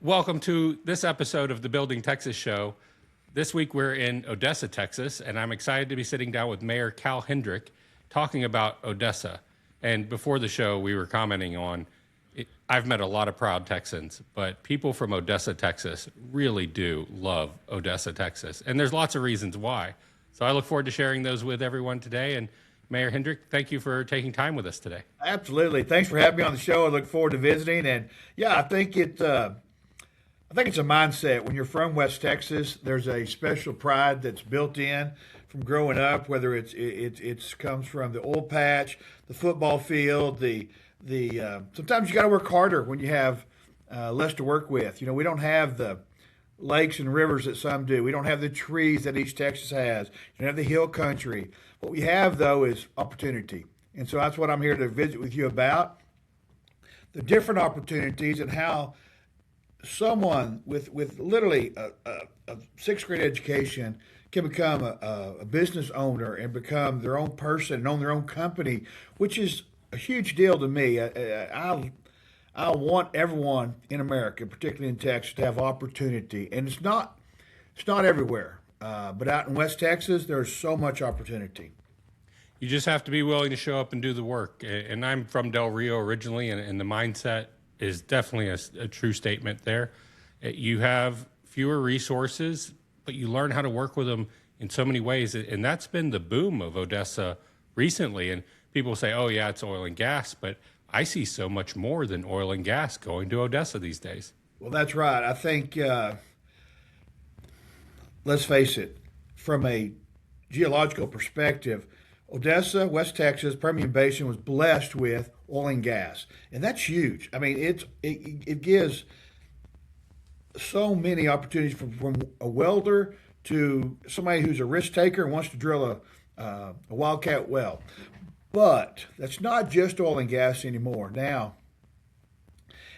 Welcome to this episode of the Building Texas Show. This week we're in Odessa, Texas, and I'm excited to be sitting down with Mayor Cal Hendrick talking about Odessa. And before the show, we were commenting on, I've met a lot of proud Texans, but people from Odessa, Texas really do love Odessa, Texas. And there's lots of reasons why. So I look forward to sharing those with everyone today. And Mayor Hendrick, thank you for taking time with us today. Absolutely. Thanks for having me on the show. I look forward to visiting. And yeah, I think it's a mindset. When you're from West Texas, there's a special pride that's built in from growing up, whether it's comes from the oil patch, the football field, the sometimes you got to work harder when you have less to work with. You know, we don't have the lakes and rivers that some do. We don't have the trees that East Texas has. You don't have the hill country. What we have, though, is opportunity. And so that's what I'm here to visit with you about, the different opportunities and how someone with literally a sixth grade education can become a business owner and become their own person and own their own company, which is a huge deal to me. I want everyone in America, particularly in Texas, to have opportunity, and it's not everywhere. But out in West Texas, there's so much opportunity. You just have to be willing to show up and do the work. And I'm from Del Rio originally, and the mindset is definitely a true statement there. You have fewer resources, but you learn how to work with them in so many ways. And that's been the boom of Odessa recently. And people say, oh, yeah, it's oil and gas. But I see so much more than oil and gas going to Odessa these days. Well, that's right. I think, let's face it, from a geological perspective, Odessa, West Texas, Permian Basin was blessed with oil and gas, and that's huge. I mean, it gives so many opportunities from a welder to somebody who's a risk taker and wants to drill a wildcat well. But that's not just oil and gas anymore now.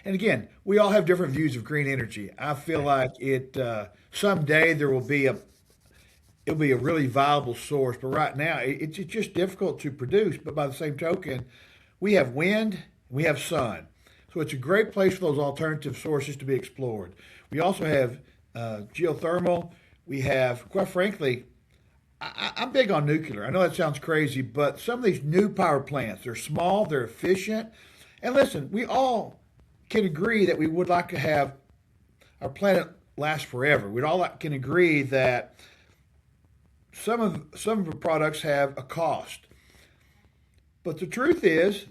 And again, we all have different views of green energy. I feel like someday there will be it'll be a really viable source, but right now it's just difficult to produce. But by the same token, we have wind, we have sun. So it's a great place for those alternative sources to be explored. We also have geothermal. We have, quite frankly, I'm big on nuclear. I know that sounds crazy, but some of these new power plants, they're small, they're efficient. And listen, we all can agree that we would like to have our planet last forever. We'd all can agree that some of the products have a cost. But the truth is,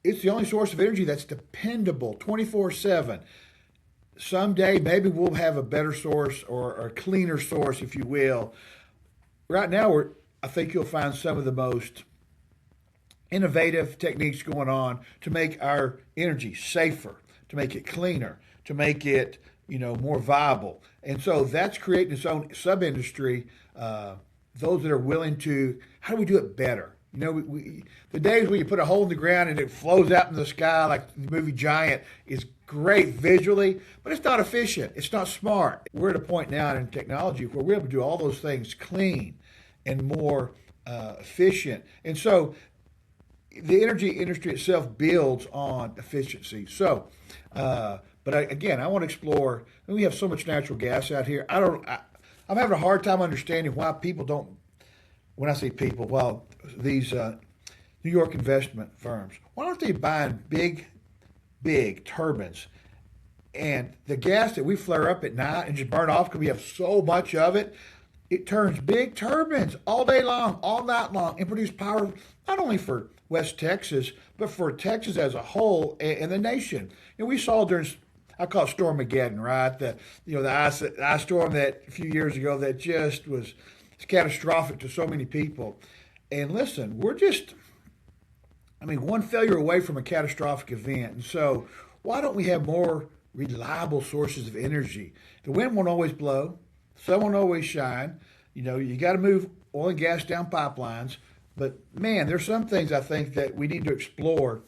it's the only source of energy that's dependable 24/7. Someday, maybe we'll have a better source or a cleaner source, if you will. Right now, I think you'll find some of the most innovative techniques going on to make our energy safer, to make it cleaner, to make it more viable. And so that's creating its own sub-industry. Those that are willing to, how do we do it better? The days where you put a hole in the ground and it flows out in the sky like the movie Giant is great visually, but it's not efficient. It's not smart. We're at a point now in technology where we're able to do all those things clean and more efficient. And so the energy industry itself builds on efficiency. So, but I want to explore, we have so much natural gas out here. I'm having a hard time understanding why people don't, when I say people, well, these New York investment firms, why aren't they buying big turbines? And the gas that we flare up at night and just burn off because we have so much of it, it turns big turbines all day long, all night long, and produce power not only for West Texas, but for Texas as a whole and the nation. We saw during, I call it Stormageddon, right? The ice storm that a few years ago that just was catastrophic to so many people. And listen, we're just, one failure away from a catastrophic event. And so why don't we have more reliable sources of energy? The wind won't always blow. Sun won't always shine. You got to move oil and gas down pipelines. But man, there's some things I think that we need to explore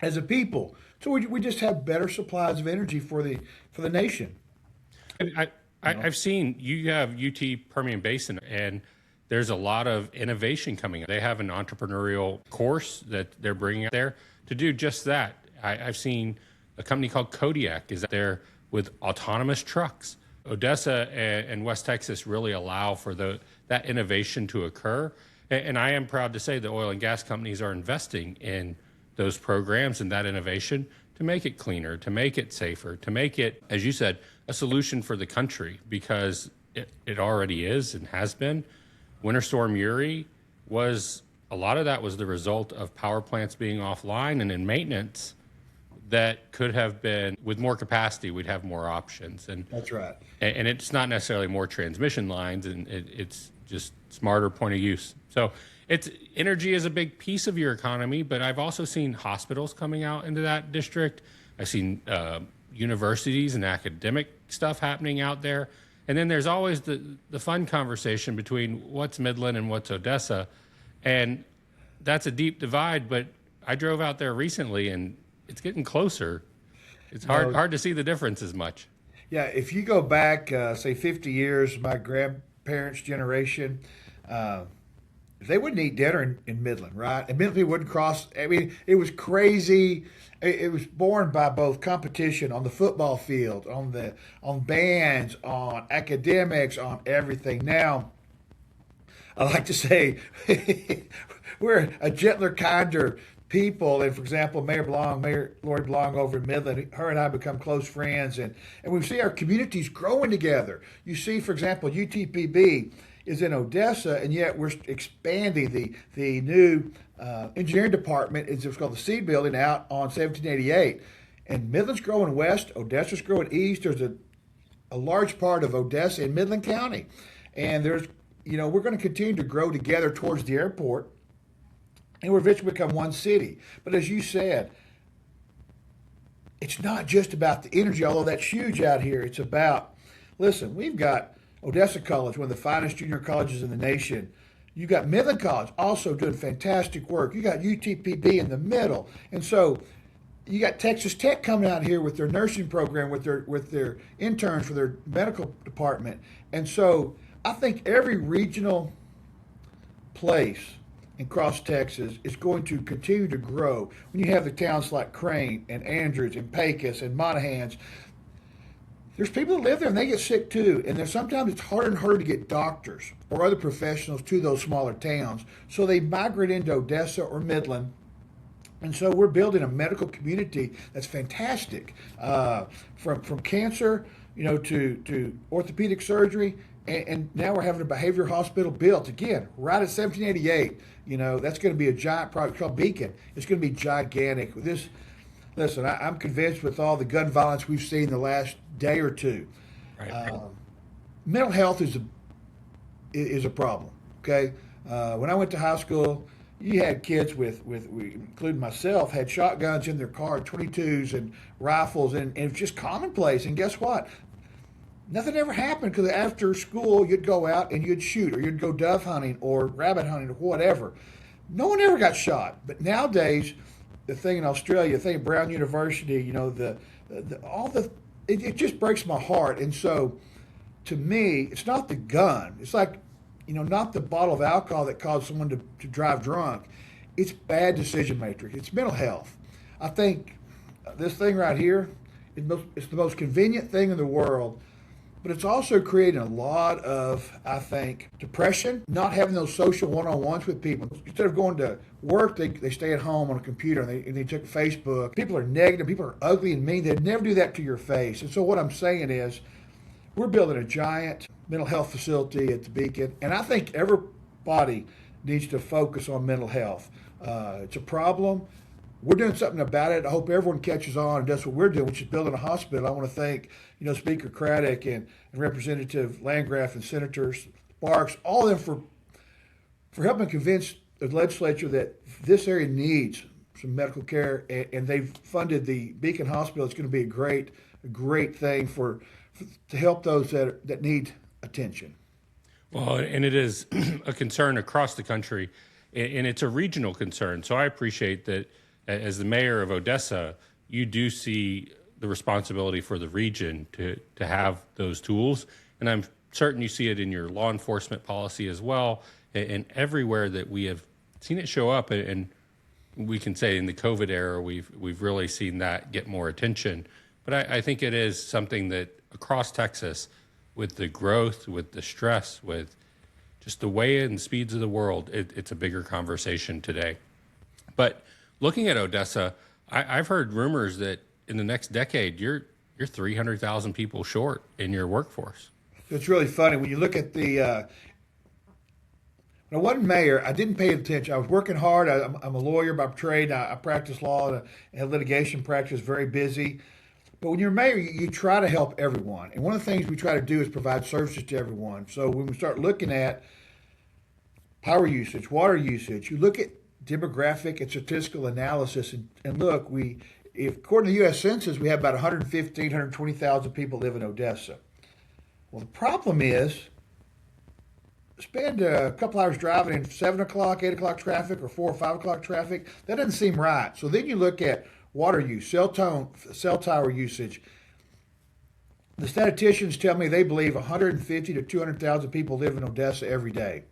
as a people. So we just have better supplies of energy for the nation. I've seen you have UT Permian Basin, and there's a lot of innovation coming. They have an entrepreneurial course that they're bringing out there to do just that. I've seen a company called Kodiak is there with autonomous trucks. Odessa and West Texas really allow for that innovation to occur. And I am proud to say that oil and gas companies are investing in those programs and that innovation to make it cleaner, to make it safer, to make it, as you said, a solution for the country, because it already is and has been. Winter Storm Uri a lot of that was the result of power plants being offline and in maintenance that could have been, with more capacity, we'd have more options. And That's right. And it's not necessarily more transmission lines, and it's just smarter point of use. So energy is a big piece of your economy, but I've also seen hospitals coming out into that district. I've seen universities and academic stuff happening out there. And then there's always the fun conversation between what's Midland and what's Odessa. And that's a deep divide, but I drove out there recently and it's getting closer. It's hard to see the difference as much. Yeah, if you go back, say 50 years, my grandparents' generation, they wouldn't eat dinner in Midland, right? And Midland wouldn't cross. I mean, it was crazy. It was born by both competition on the football field, on bands, on academics, on everything. Now, I like to say we're a gentler, kinder people. And for example, Mayor Lori Blong over in Midland, her and I become close friends, and we see our communities growing together. You see, for example, UTPB is in Odessa, and yet we're expanding the new engineering department. It's called the Seed Building out on 1788. And Midland's growing west, Odessa's growing east. There's a large part of Odessa in Midland County. And we're going to continue to grow together towards the airport, and we're eventually become one city. But as you said, it's not just about the energy, although that's huge out here. It's about, listen, we've got Odessa College, one of the finest junior colleges in the nation. You got Midland College also doing fantastic work. You got UTPB in the middle. And so you got Texas Tech coming out here with their nursing program, with their interns for their medical department. And so I think every regional place across Texas is going to continue to grow. When you have the towns like Crane and Andrews and Pecos and Monahans, there's people that live there and they get sick too. And there's sometimes it's harder and harder to get doctors or other professionals to those smaller towns. So they migrate into Odessa or Midland. And so we're building a medical community that's fantastic, from cancer, to orthopedic surgery. And now we're having a behavioral hospital built, again, right at 1788. That's going to be a giant project called Beacon. It's going to be gigantic. Listen, I'm convinced with all the gun violence we've seen the last day or two, Right. Mental health is a problem, okay? When I went to high school, you had kids including myself, had shotguns in their car, 22s and rifles, and it was just commonplace. And guess what? Nothing ever happened, because after school you'd go out and you'd shoot, or you'd go dove hunting or rabbit hunting or whatever. No one ever got shot. But nowadays, the thing in Australia, the thing at Brown University, it just breaks my heart. And so, to me, it's not the gun. It's like, not the bottle of alcohol that caused someone to drive drunk. It's bad decision matrix. It's mental health. I think this thing right here, it's the most convenient thing in the world. But it's also creating a lot of, I think, depression, not having those social one-on-ones with people. Instead of going to work, they stay at home on a computer and they check Facebook. People are negative. People are ugly and mean. They'd never do that to your face. And so what I'm saying is, we're building a giant mental health facility at the Beacon. And I think everybody needs to focus on mental health. It's a problem. We're doing something about it. I hope everyone catches on and does what we're doing, which is building a hospital. I want to thank, Speaker Craddock and Representative Landgraf and Senator Sparks, all of them for helping convince the legislature that this area needs some medical care, and they've funded the Beacon Hospital. It's going to be a great thing to help those that need attention. Well, and it is a concern across the country, and it's a regional concern. So I appreciate that. As the mayor of Odessa, you do see the responsibility for the region to have those tools. And I'm certain you see it in your law enforcement policy as well, and everywhere that we have seen it show up. And we can say in the COVID era, we've really seen that get more attention. But I think it is something that across Texas, with the growth, with the stress, with just the way and speeds of the world, it's a bigger conversation today. But looking at Odessa, I've heard rumors that in the next decade, you're 300,000 people short in your workforce. It's really funny when you look at the. When I wasn't mayor, I didn't pay attention. I was working hard. I'm a lawyer by trade. I practice law and litigation practice, very busy. But when you're mayor, you try to help everyone. And one of the things we try to do is provide services to everyone. So when we start looking at power usage, water usage, you look at demographic and statistical analysis, and look, if according to the U.S. Census, we have about 115, 120,000 people live in Odessa. Well, the problem is, spend a couple hours driving in 7 o'clock, 8 o'clock traffic, or 4 or 5 o'clock traffic. That doesn't seem right. So then you look at water use, cell tower usage. The statisticians tell me they believe 150 to 200,000 people live in Odessa every day.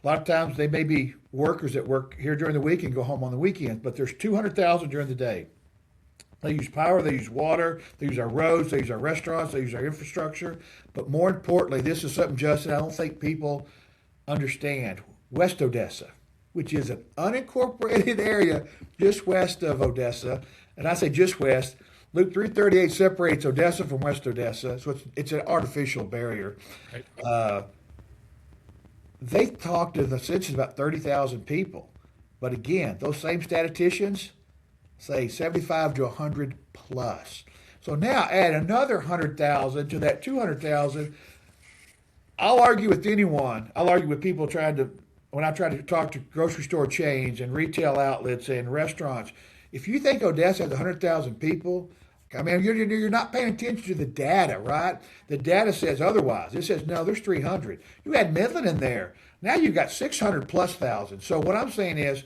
A lot of times they may be workers that work here during the week and go home on the weekends, but there's 200,000 during the day. They use power, they use water, they use our roads, they use our restaurants, they use our infrastructure. But more importantly, this is something, Justin, I don't think people understand. West Odessa, which is an unincorporated area just west of Odessa, and I say just west, Loop 338 separates Odessa from West Odessa, so it's an artificial barrier. They talked to the census about 30,000 people. But again, those same statisticians say 75 to 100 plus. So now add another 100,000 to that 200,000. I'll argue with anyone. I'll argue with people when I try to talk to grocery store chains and retail outlets and restaurants. If you think Odessa has 100,000 people, I mean, you're not paying attention to the data, right? The data says otherwise. It says, no, there's 300. You add Midland in there. Now you've got 600 plus thousand. So what I'm saying is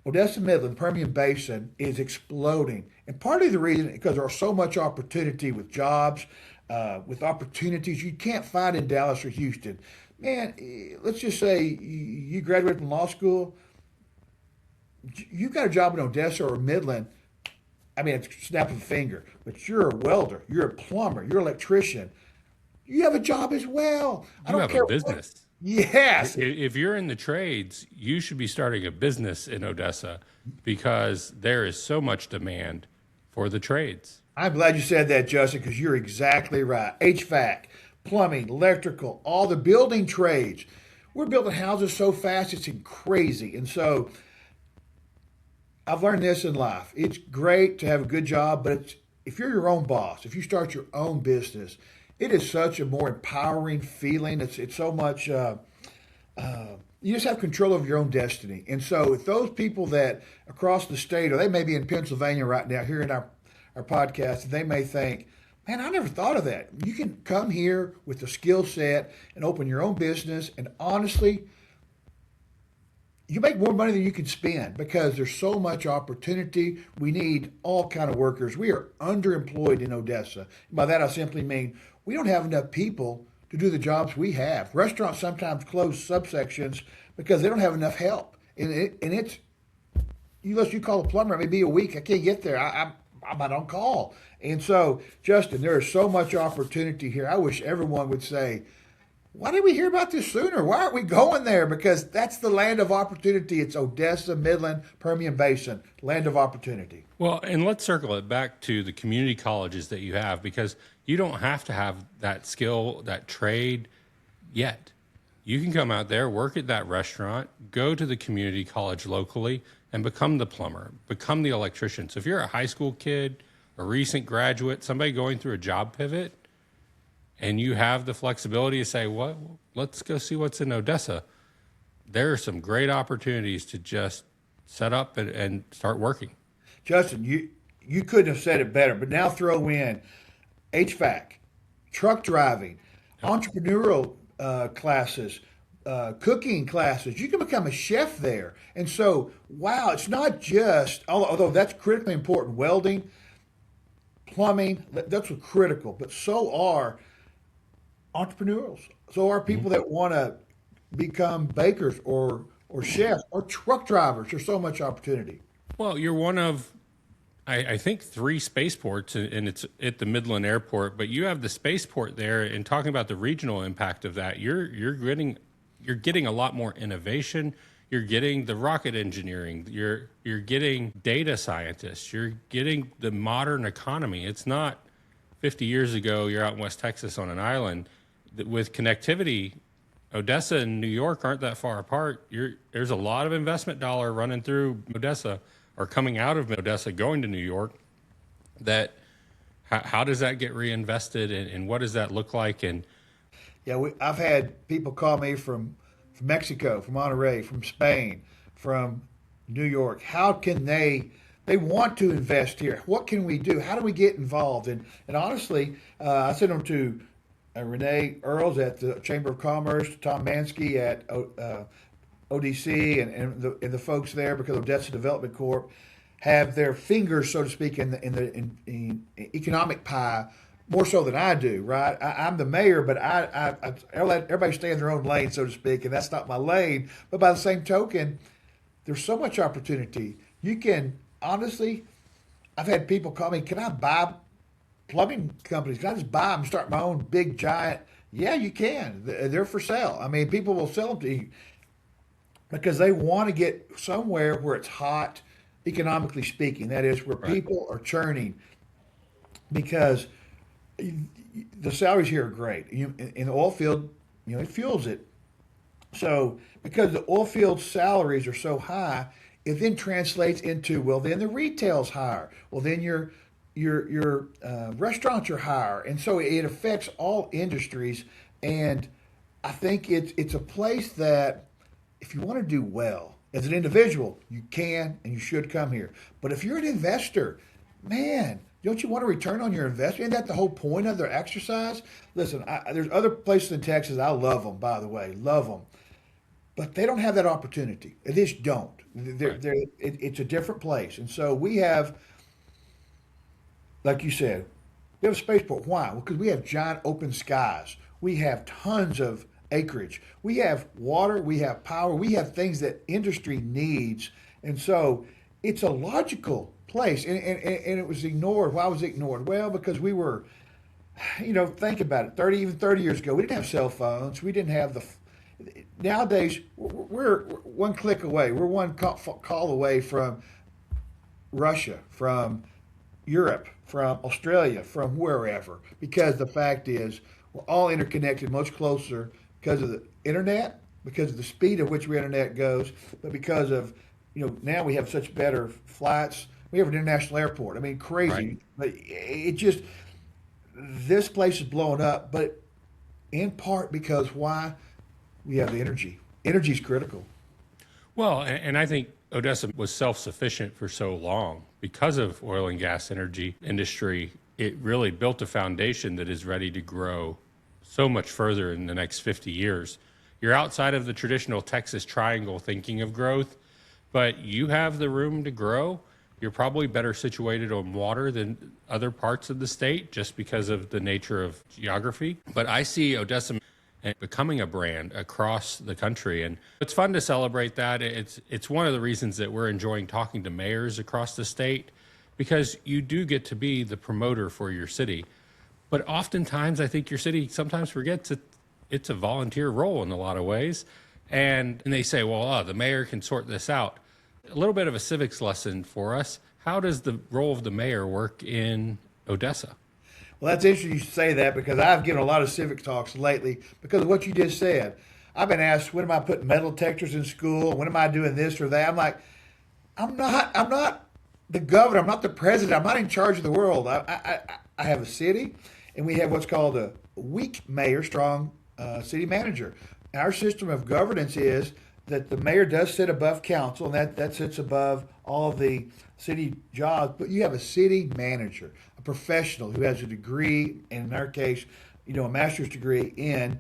Odessa, Midland, Permian Basin is exploding. And part of the reason is because there's so much opportunity with jobs, with opportunities you can't find in Dallas or Houston. Man, let's just say you graduated from law school. You got a job in Odessa or Midland. I mean, it's a snap of a finger, but you're a welder, you're a plumber, you're an electrician. You have a job as well. I don't care. A business. Yes. If you're in the trades, you should be starting a business in Odessa because there is so much demand for the trades. I'm glad you said that, Justin, because you're exactly right. HVAC, plumbing, electrical, all the building trades. We're building houses so fast, it's crazy. And so I've learned this in life. It's great to have a good job, but if you're your own boss, if you start your own business, it is such a more empowering feeling. It's so much, you just have control of your own destiny. And so if those people that across the state, or they may be in Pennsylvania right now hearing our podcast, they may think, man, I never thought of that. You can come here with a skill set and open your own business, and honestly, you make more money than you can spend because there's so much opportunity. We need all kind of workers. We are underemployed in Odessa. By that, I simply mean we don't have enough people to do the jobs we have. Restaurants sometimes close subsections because they don't have enough help. Unless you call a plumber, it may be a week. I can't get there. I'm not on call. And so, Justin, there is so much opportunity here. I wish everyone would say, why didn't we hear about this sooner? Why aren't we going there? Because that's the land of opportunity. It's Odessa, Midland, Permian Basin, land of opportunity. Well, and let's circle it back to the community colleges that you have, because you don't have to have that skill, that trade yet. You can come out there, work at that restaurant, go to the community college locally, and become the plumber, become the electrician. So if you're a high school kid, a recent graduate, somebody going through a job pivot, and you have the flexibility to say, well, let's go see what's in Odessa, there are some great opportunities to just set up and start working. Justin, you couldn't have said it better, but now throw in HVAC, truck driving, entrepreneurial classes, cooking classes. You can become a chef there. And so, wow, it's not just, although that's critically important, welding, plumbing, that's critical, but so are entrepreneurs. So are people that want to become bakers or chefs or truck drivers. There's so much opportunity. Well, you're one of, I think 3 spaceports, and it's at the Midland airport, but you have the spaceport there, and talking about the regional impact of that, you're getting a lot more innovation. You're getting the rocket engineering. You're getting data scientists. You're getting the modern economy. It's not 50 years ago, you're out in West Texas on an island. With connectivity, Odessa and New York aren't that far apart. There's a lot of investment dollar running through Odessa or coming out of Odessa going to New York. That how does that get reinvested, and what does that look like? And Yeah, I've had people call me from Mexico, from Monterrey, from Spain, from New York. How can they want to invest here? What can we do? How do we get involved? And honestly, I sent them to Renee Earls at the Chamber of Commerce, Tom Mansky at ODC, and the folks there, because Odessa Development Corp have their fingers, so to speak, in the economic pie more so than I do. Right? I'm the mayor, but I let everybody stay in their own lane, so to speak, and that's not my lane. But by the same token, there's so much opportunity. You can honestly, I've had people call me, "Can I buy plumbing companies? Can I just buy them, start my own big giant?" Yeah, you can. They're for sale. I mean, people will sell them to you because they want to get somewhere where it's hot, economically speaking. That is where right, people are churning, because the salaries here are great. In the oil field, it fuels it. So because the oil field salaries are so high, it then translates into, well, then the retail's higher. Well, then your restaurants are higher, and so it affects all industries. And I think it's a place that if you want to do well as an individual, you can and you should come here. But if you're an investor, man, don't you want a return on your investment? Isn't that the whole point of their exercise? Listen, there's other places in Texas. I love them, by the way, love them. But they don't have that opportunity. They just don't. right. It's a different place. And so we have, like you said, we have a spaceport. Why? Well, because we have giant open skies. We have tons of acreage. We have water. We have power. We have things that industry needs. And so it's a logical place. And it was ignored. Why was it ignored? Well, because we were, think about it, 30 years ago, we didn't have cell phones. We didn't have nowadays, we're one click away. We're one call away from Russia, from Europe, from Australia, from wherever. Because the fact is, we're all interconnected much closer because of the internet, because of the speed at which our internet goes, but because of, now we have such better flights. We have an international airport. I mean, crazy. Right. But this place is blowing up, but in part because why? We have the energy. Energy is critical. Well, and I think Odessa was self-sufficient for so long because of oil and gas energy industry. It really built a foundation that is ready to grow so much further in the next 50 years. You're outside of the traditional Texas triangle thinking of growth, but you have the room to grow. You're probably better situated on water than other parts of the state just because of the nature of geography. But I see Odessa becoming a brand across the country, and it's fun to celebrate that. It's one of the reasons that we're enjoying talking to mayors across the state, because you do get to be the promoter for your city. But oftentimes I think your city sometimes forgets it's a volunteer role in a lot of ways, and they say, well, the mayor can sort this out. A little bit of a civics lesson for us. How does the role of the mayor work in Odessa? Well, that's interesting you say that, because I've given a lot of civic talks lately because of what you just said. I've been asked, when am I putting metal detectors in school? When am I doing this or that? I'm like, I'm not the governor. I'm not the president. I'm not in charge of the world. I have a city, and we have what's called a weak mayor, strong city manager. Our system of governance is that the mayor does sit above council, and that sits above all the city jobs, but you have a city manager, a professional who has a degree, and in our case, a master's degree in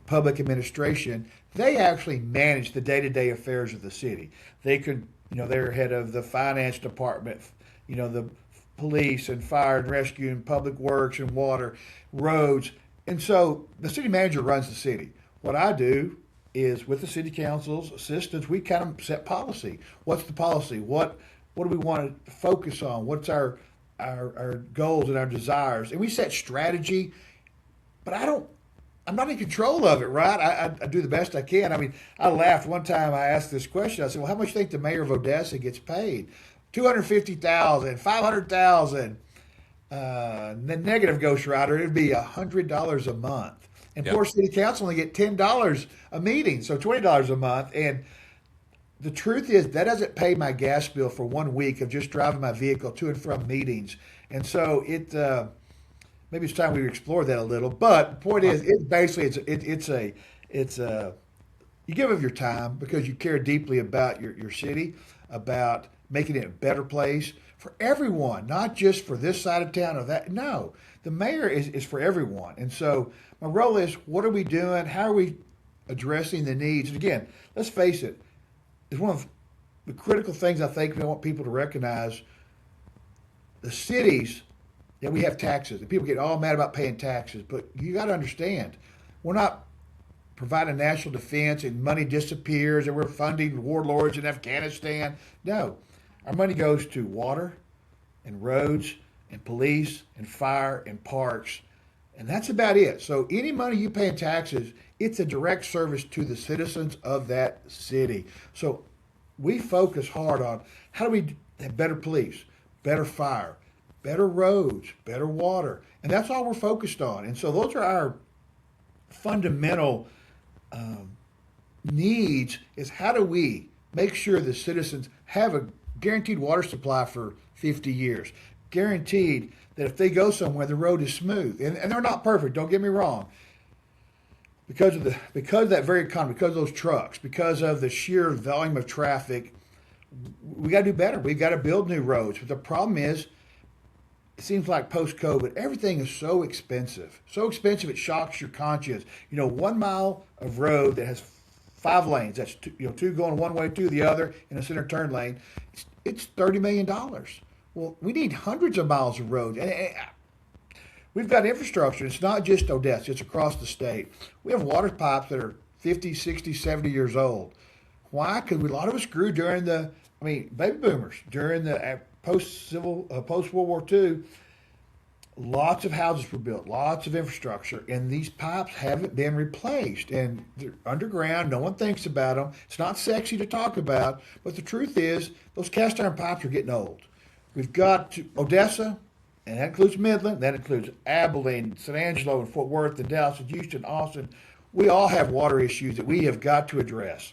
public administration. They actually manage the day-to-day affairs of the city. They could, they're head of the finance department, the police and fire and rescue and public works and water, roads. And so the city manager runs the city. What I do is, with the city council's assistance, we kind of set policy. What's the policy? What What do we want to focus on? What's our goals and our desires? And we set strategy, but I'm not in control of it, right? I do the best I can. I mean, I laughed one time. I asked this question. I said, "Well, how much do you think the mayor of Odessa gets paid? 250,000, 500,000. The negative ghostwriter, it'd be $100 a month. And Yep. poor city council only get $10 a meeting, so $20 a month. And the truth is that doesn't pay my gas bill for 1 week of just driving my vehicle to and from meetings. And so maybe it's time we explore that a little. But the point is, it's basically it's a you give of your time because you care deeply about your city, about making it a better place for everyone, not just for this side of town or that. No, the mayor is for everyone. And so my role is, what are we doing? How are we addressing the needs? And again, let's face it, it's one of the critical things I think we want people to recognize. The cities, yeah, we have taxes, and people get all mad about paying taxes, but you got to understand, we're not providing national defense and money disappears and we're funding warlords in Afghanistan. No, our money goes to water and roads and police and fire and parks, and that's about it. So any money you pay in taxes, it's a direct service to the citizens of that city. So we focus hard on how do we have better police, better fire, better roads, better water, and that's all we're focused on. And so those are our fundamental needs, is how do we make sure the citizens have a guaranteed water supply for 50 years, guaranteed that if they go somewhere, the road is smooth. And they're not perfect, don't get me wrong. Because of that very economy, because of those trucks, because of the sheer volume of traffic, we got to do better. We've got to build new roads. But the problem is, it seems like post-COVID, everything is so expensive. So expensive it shocks your conscience. 1 mile of road that has 5 lanes, that's two going one way, two the other, in a center turn lane, it's $30 million. Well, we need hundreds of miles of road. And we've got infrastructure. It's not just Odessa. It's across the state. We have water pipes that are 50, 60, 70 years old. Why? Because a lot of us grew during baby boomers, during the post-World War II. Lots of houses were built, lots of infrastructure, and these pipes haven't been replaced. And they're underground. No one thinks about them. It's not sexy to talk about, but the truth is those cast iron pipes are getting old. We've got Odessa, and that includes Midland, that includes Abilene, San Angelo, and Fort Worth, and Dallas, and Houston, Austin. We all have water issues that we have got to address.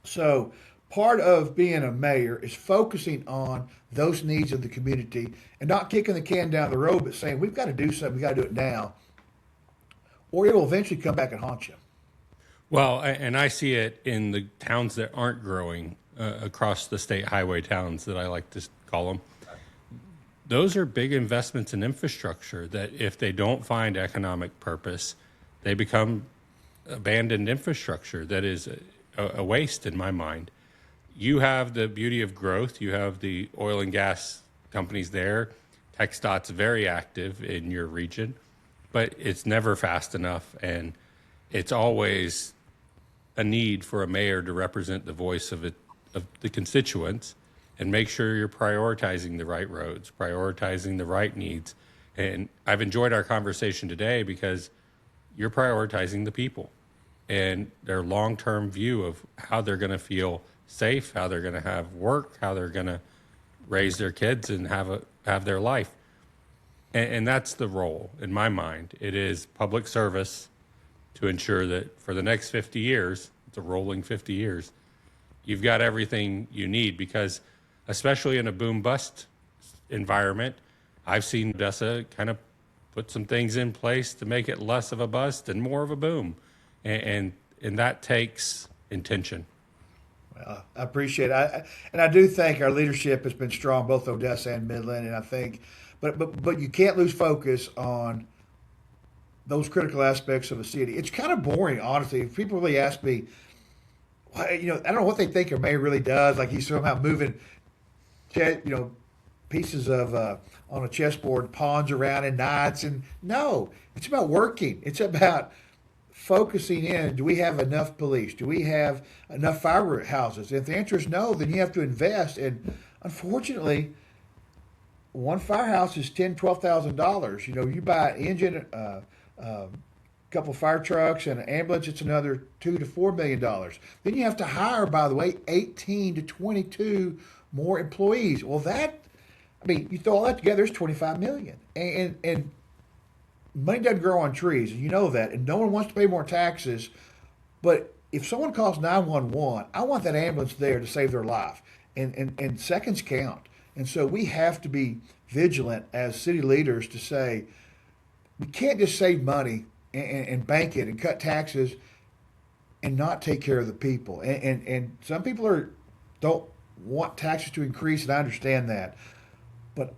So part of being a mayor is focusing on those needs of the community and not kicking the can down the road, but saying, we've got to do something, we've got to do it now, or it will eventually come back and haunt you. Well, and I see it in the towns that aren't growing across the state highway towns that I like to call them. Those are big investments in infrastructure that if they don't find economic purpose, they become abandoned infrastructure that is a waste in my mind. You have the beauty of growth. You have the oil and gas companies there. TxDOT's very active in your region, but it's never fast enough. And it's always a need for a mayor to represent the voice of the constituents and make sure you're prioritizing the right roads, prioritizing the right needs. And I've enjoyed our conversation today because you're prioritizing the people and their long-term view of how they're going to feel safe, how they're going to have work, how they're going to raise their kids and have their life. And that's the role, in my mind. It is public service to ensure that for the next 50 years, it's a rolling 50 years, you've got everything you need, because especially in a boom-bust environment, I've seen Odessa kind of put some things in place to make it less of a bust and more of a boom. And that takes intention. Well, I appreciate it. And I do think our leadership has been strong, both Odessa and Midland. And I think, but you can't lose focus on those critical aspects of a city. It's kind of boring, honestly. If people really ask me, I don't know what they think a mayor really does. Like he's somehow moving, pieces of on a chessboard, pawns around and knights. And no, it's about working. It's about focusing in. Do we have enough police? Do we have enough firehouses? If the answer is no, then you have to invest. And unfortunately, one firehouse is $10,000-$12,000. You buy an engine, couple fire trucks and an ambulance, it's another $2 to $4 million. Then you have to hire, by the way, 18 to 22 more employees. Well, you throw all that together, it's $25 million. And money doesn't grow on trees, and you know that. And no one wants to pay more taxes. But if someone calls 911, I want that ambulance there to save their life. And seconds count. And so we have to be vigilant as city leaders to say, we can't just save money and bank it and cut taxes and not take care of the people. And some people don't want taxes to increase, and I understand that. But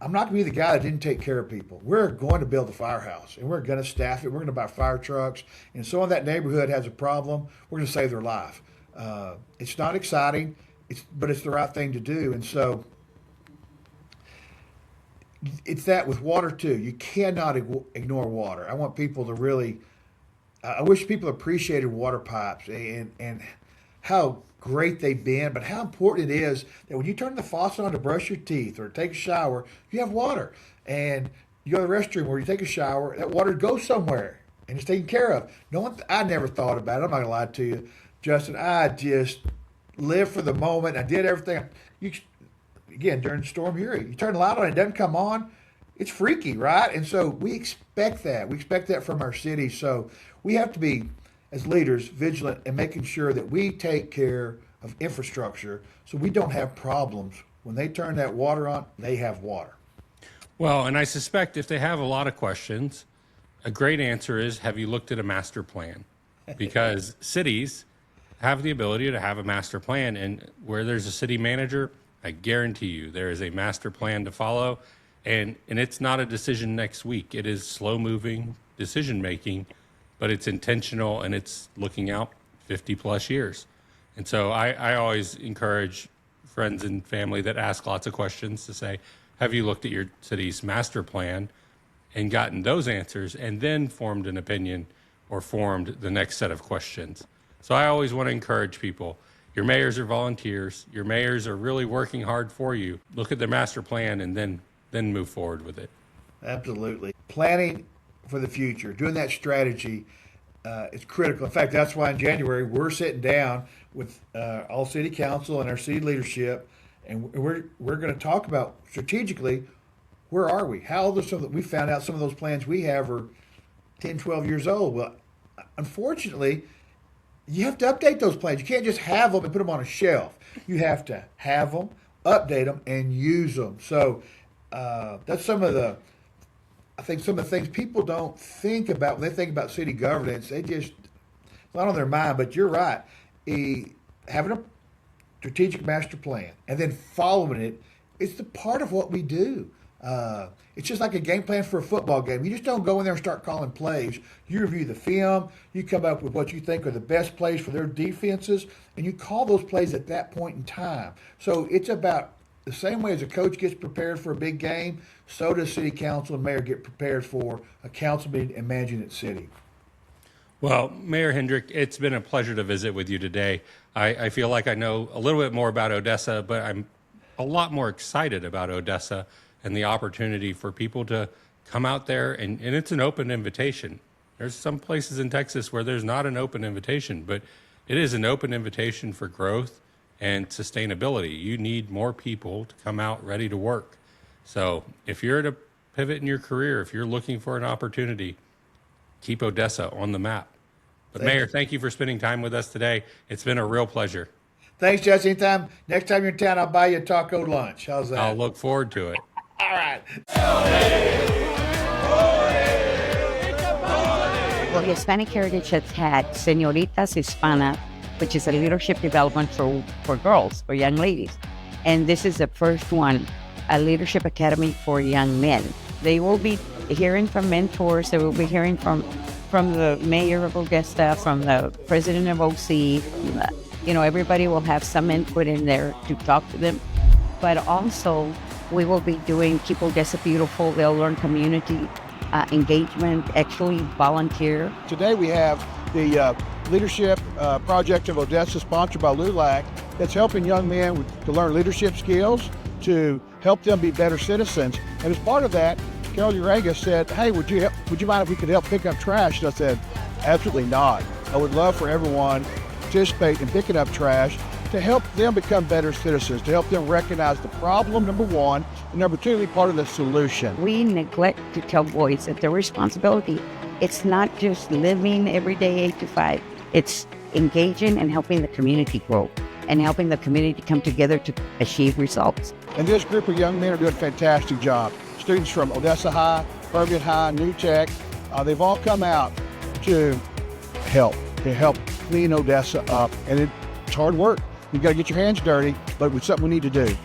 I'm not going to be the guy that didn't take care of people. We're going to build a firehouse, and we're going to staff it. We're going to buy fire trucks. And if someone in that neighborhood has a problem, we're going to save their life. It's not exciting, but it's the right thing to do. And so it's that with water too. You cannot ignore water. I want people to really, I wish people appreciated water pipes and how great they've been, but how important it is that when you turn the faucet on to brush your teeth or take a shower, you have water. And you go to the restroom where you take a shower, that water goes somewhere and it's taken care of. I never thought about it. I'm not going to lie to you, Justin. I just lived for the moment. I did everything. Again, during Storm Uri, you turn the light on, it doesn't come on. It's freaky, right? And so we expect that. We expect that from our city. So we have to be, as leaders, vigilant in making sure that we take care of infrastructure so we don't have problems. When they turn that water on, they have water. Well, and I suspect if they have a lot of questions, a great answer is, have you looked at a master plan? Because cities have the ability to have a master plan, and where there's a city manager, I guarantee you there is a master plan to follow, and it's not a decision next week. It is slow-moving decision-making, but it's intentional, and it's looking out 50-plus years. And so I always encourage friends and family that ask lots of questions to say, have you looked at your city's master plan and gotten those answers and then formed an opinion or formed the next set of questions? So I always want to encourage people. Your mayors are volunteers. Your mayors are really working hard for you. Look at their master plan and then move forward with it. Absolutely. Planning for the future, doing that strategy is critical. In fact, that's why in January we're sitting down with all city council and our city leadership, and we're going to talk about strategically, where are we? How old are some of we found out some of those plans we have are 10, 12 years old. Well, unfortunately, you have to update those plans. You can't just have them and put them on a shelf. You have to have them, update them, and use them. So that's some of the things people don't think about when they think about city governance. It's not on their mind, but you're right. Having a strategic master plan and then following it, it's the part of what we do. It's just like a game plan for a football game. You just don't go in there and start calling plays. You review the film. You come up with what you think are the best plays for their defenses, and you call those plays at that point in time. So it's about the same way as a coach gets prepared for a big game, so does city council and mayor get prepared for a council meeting and managing its city. Well, Mayor Hendrick, it's been a pleasure to visit with you today. I feel like I know a little bit more about Odessa, but I'm a lot more excited about Odessa and the opportunity for people to come out there, and it's an open invitation. There's some places in Texas where there's not an open invitation, but it is an open invitation for growth and sustainability. You need more people to come out ready to work. So if you're at a pivot in your career, if you're looking for an opportunity, keep Odessa on the map. But Mayor, thank you for spending time with us today. It's been a real pleasure. Thanks, Jesse. Next time you're in town, I'll buy you a taco lunch. How's that? I'll look forward to it. All right. Well, Hispanic Heritage has had Señoritas Hispana, which is a leadership development for girls, for young ladies. And this is the first one, a leadership academy for young men. They will be hearing from mentors. They will be hearing from the mayor of Odessa, from the president of OC. Everybody will have some input in there to talk to them. But also, we will be doing Keep Odessa Beautiful. They'll learn community engagement, actually volunteer. Today we have the Leadership Project of Odessa, sponsored by LULAC, that's helping young men to learn leadership skills, to help them be better citizens. And as part of that, Carol Uraga said, hey, would you mind if we could help pick up trash? And I said, absolutely not. I would love for everyone to participate in picking up trash to help them become better citizens, to help them recognize the problem, number one, and number two, be part of the solution. We neglect to tell boys that their responsibility, it's not just living every day 8 to 5. It's engaging and helping the community grow and helping the community come together to achieve results. And this group of young men are doing a fantastic job. Students from Odessa High, Permian High, New Tech, they've all come out to help clean Odessa up. And it's hard work. You've got to get your hands dirty, but it's something we need to do.